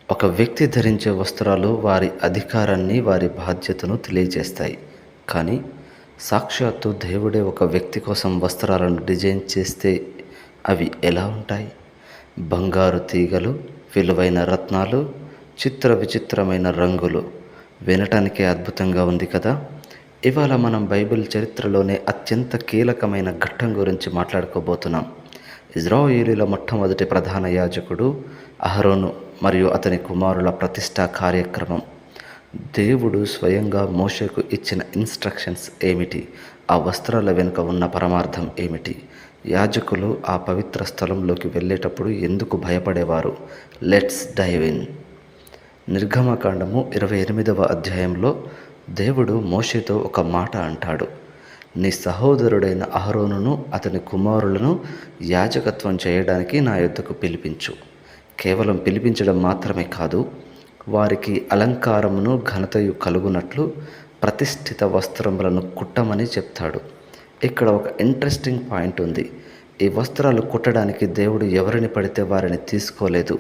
ఒక వ్యక్తి ధరించే వస్త్రాలు వారి అధికారాన్ని, వారి బాధ్యతను తెలియజేస్తాయి. కానీ సాక్షాత్తు దేవుడే ఒక వ్యక్తి కోసం వస్త్రాలను డిజైన్ చేస్తే అవి ఎలా ఉంటాయి? బంగారు తీగలు, విలువైన రత్నాలు, చిత్ర విచిత్రమైన రంగులు. వినటానికే అద్భుతంగా ఉంది కదా! ఇవాళ మనం బైబిల్ చరిత్రలోనే అత్యంత కీలకమైన ఘట్టం గురించి మాట్లాడుకోబోతున్నాం. ఇజ్రాయేలీల మొట్టమొదటి ప్రధాన యాజకుడు అహరోను మరియు అతని కుమారుల ప్రతిష్టా కార్యక్రమం. దేవుడు స్వయంగా మోషేకు ఇచ్చిన ఇన్స్ట్రక్షన్స్ ఏమిటి? ఆ వస్త్రాల వెనుక ఉన్న పరమార్థం ఏమిటి? యాజకులు ఆ పవిత్ర స్థలంలోకి వెళ్ళేటప్పుడు ఎందుకు భయపడేవారు? Let's dive in. నిర్గమకాండము 28వ అధ్యాయంలో దేవుడు మోషేతో ఒక మాట అంటాడు. నీ సహోదరుడైన అహరోనును అతని కుమారులను యాజకత్వం చేయడానికి నా యొద్దకు పిలిపించు. కేవలం పిలిపించడం మాత్రమే కాదు, వారికి అలంకారమును ఘనతయు కలుగునట్లు ప్రతిష్ఠిత వస్త్రములను కుట్టమని చెప్తాడు. ఇక్కడ ఒక ఇంట్రెస్టింగ్ పాయింట్ ఉంది. ఈ వస్త్రాలు కుట్టడానికి దేవుడు ఎవరిని పడితే వారిని తీసుకోలేదు.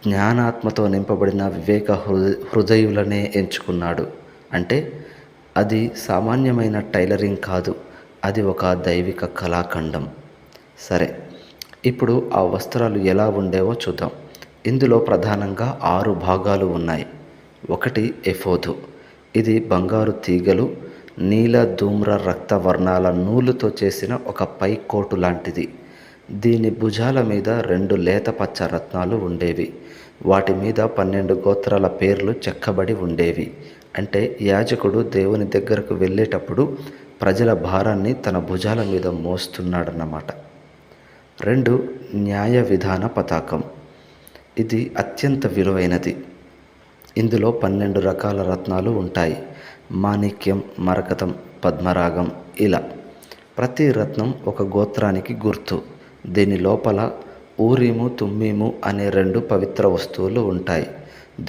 జ్ఞానాత్మతో నింపబడిన వివేక హృదయులనే ఎంచుకున్నాడు. అంటే అది సామాన్యమైన టైలరింగ్ కాదు, అది ఒక దైవిక కళాఖండం. సరే, ఇప్పుడు ఆ వస్త్రాలు ఎలా ఉండేవో చూద్దాం. ఇందులో ప్రధానంగా 6 భాగాలు ఉన్నాయి. ఒకటి ఎఫోదు. ఇది బంగారు తీగలు, నీల ధూమ్ర రక్త వర్ణాల నూలుతో చేసిన ఒక పై కోటు లాంటిది. దీని భుజాల మీద 2 లేత పచ్చ రత్నాలు ఉండేవి. వాటి మీద 12 గోత్రాల పేర్లు చెక్కబడి ఉండేవి. అంటే యాజకుడు దేవుని దగ్గరకు వెళ్ళేటప్పుడు ప్రజల భారాన్ని తన భుజాల మీద మోస్తున్నాడన్నమాట. 2 న్యాయ విధాన పతాకం. ఇది అత్యంత విలువైనది. ఇందులో 12 రకాల రత్నాలు ఉంటాయి. మాణిక్యం, మరకతం, పద్మరాగం, ఇలా. ప్రతి రత్నం ఒక గోత్రానికి గుర్తు. దీని లోపల ఊరీము, తుమ్మీము అనే 2 పవిత్ర వస్తువులు ఉంటాయి.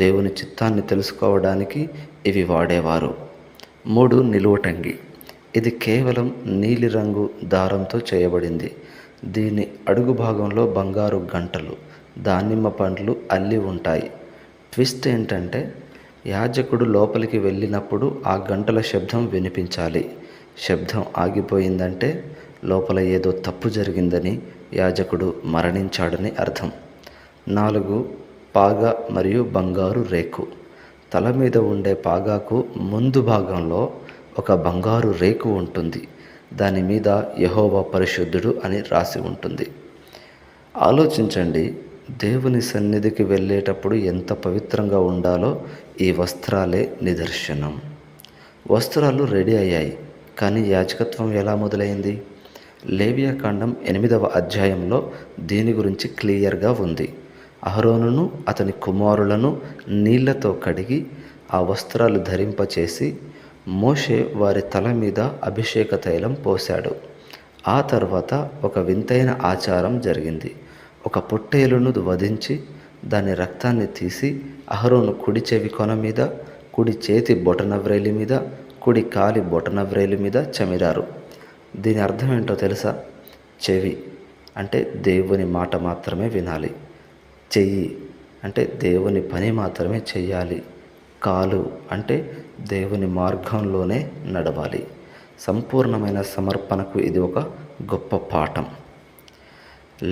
దేవుని చిత్తాన్ని తెలుసుకోవడానికి ఇవి వాడేవారు. 3 నిలువటంగి. ఇది కేవలం నీలిరంగు దారంతో చేయబడింది. దీని అడుగు భాగంలో బంగారు గంటలు, దానిమ్మ పండ్లు అల్లి ఉంటాయి. ట్విస్ట్ ఏంటంటే యాజకుడు లోపలికి వెళ్ళినప్పుడు ఆ గంటల శబ్దం వినిపించాలి. శబ్దం ఆగిపోయిందంటే లోపల ఏదో తప్పు జరిగిందని, యాజకుడు మరణించాడని అర్థం. 4 పాగా మరియు బంగారు రేకు. తల మీద ఉండే పాగాకు ముందు భాగంలో ఒక బంగారు రేకు ఉంటుంది. దాని మీద యెహోవా పరిశుద్ధుడు అని రాసి ఉంటుంది. ఆలోచించండి, దేవుని సన్నిధికి వెళ్ళేటప్పుడు ఎంత పవిత్రంగా ఉండాలో ఈ వస్త్రాలే నిదర్శనం. వస్త్రాలు రెడీ అయ్యాయి, కానీ యాజకత్వం ఎలా మొదలైంది? లేవియాకాండం 8వ అధ్యాయంలో దీని గురించి క్లియర్గా ఉంది. అహరోనును అతని కుమారులను నీళ్లతో కడిగి ఆ వస్త్రాలు ధరింపచేసి మోషే వారి తల మీద అభిషేక తైలం పోశాడు. ఆ తర్వాత ఒక వింతైన ఆచారం జరిగింది. ఒక పొట్టేలును వధించి దాని రక్తాన్ని తీసి అహరోను కుడి చెవి కొన మీద, కుడి చేతి బొటనవ్రేలి మీద, కుడి కాలి బొటనవ్రేలి మీద చమిరారు. దీని అర్థం ఏంటో తెలుసా? చెవి అంటే దేవుని మాట మాత్రమే వినాలి. చెయ్యి అంటే దేవుని పని మాత్రమే చెయ్యాలి. కాలు అంటే దేవుని మార్గంలోనే నడవాలి. సంపూర్ణమైన సమర్పణకు ఇది ఒక గొప్ప పాఠం.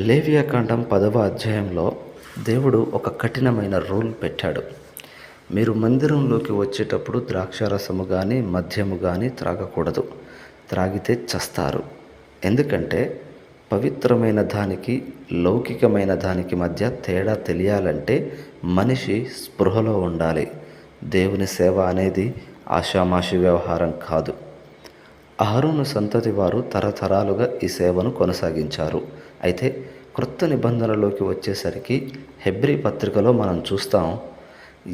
లేవియాకాండం 10వ అధ్యాయంలో దేవుడు ఒక కఠినమైన రూల్ పెట్టాడు. మీరు మందిరంలోకి వచ్చేటప్పుడు ద్రాక్షారసము కానీ మద్యము కానీ త్రాగకూడదు. త్రాగితే చస్తారు. ఎందుకంటే పవిత్రమైన దానికి లౌకికమైన దానికి మధ్య తేడా తెలియాలంటే మనిషి స్పృహలో ఉండాలి. దేవుని సేవ అనేది ఆషామాషి వ్యవహారం కాదు. అహరోను సంతతి వారు తరతరాలుగా ఈ సేవను కొనసాగించారు. అయితే క్రొత్త నిబంధనలోకి వచ్చేసరికి హెబ్రీ పత్రికలో మనం చూస్తాం,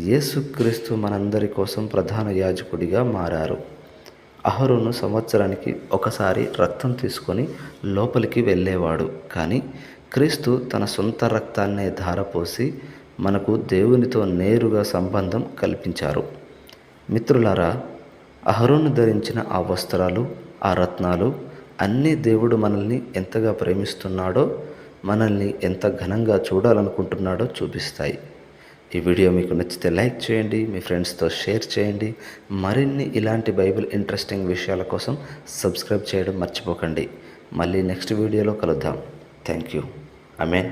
యేసుక్రీస్తు మనందరి కోసం ప్రధాన యాజకుడిగా మారారు. అహరోను సంవత్సరానికి ఒకసారి రక్తం తీసుకొని లోపలికి వెళ్ళేవాడు. కానీ క్రీస్తు తన సొంత రక్తాన్నే ధారపోసి మనకు దేవునితో నేరుగా సంబంధం కల్పించారు. మిత్రులారా, అహరోను ధరించిన ఆ వస్త్రాలు, ఆ రత్నాలు అన్నీ దేవుడు మనల్ని ఎంతగా ప్రేమిస్తున్నాడో, మనల్ని ఎంత ఘనంగా చూడాలనుకుంటున్నాడో చూపిస్తాయి. ఈ వీడియో మీకు నచ్చితే లైక్ చేయండి, మీ ఫ్రెండ్స్తో షేర్ చేయండి. మరిన్ని ఇలాంటి బైబిల్ ఇంట్రెస్టింగ్ విషయాల కోసం సబ్స్క్రైబ్ చేయడం మర్చిపోకండి. మళ్ళీ నెక్స్ట్ వీడియోలో కలుద్దాం. Thank you. ఆమేన్.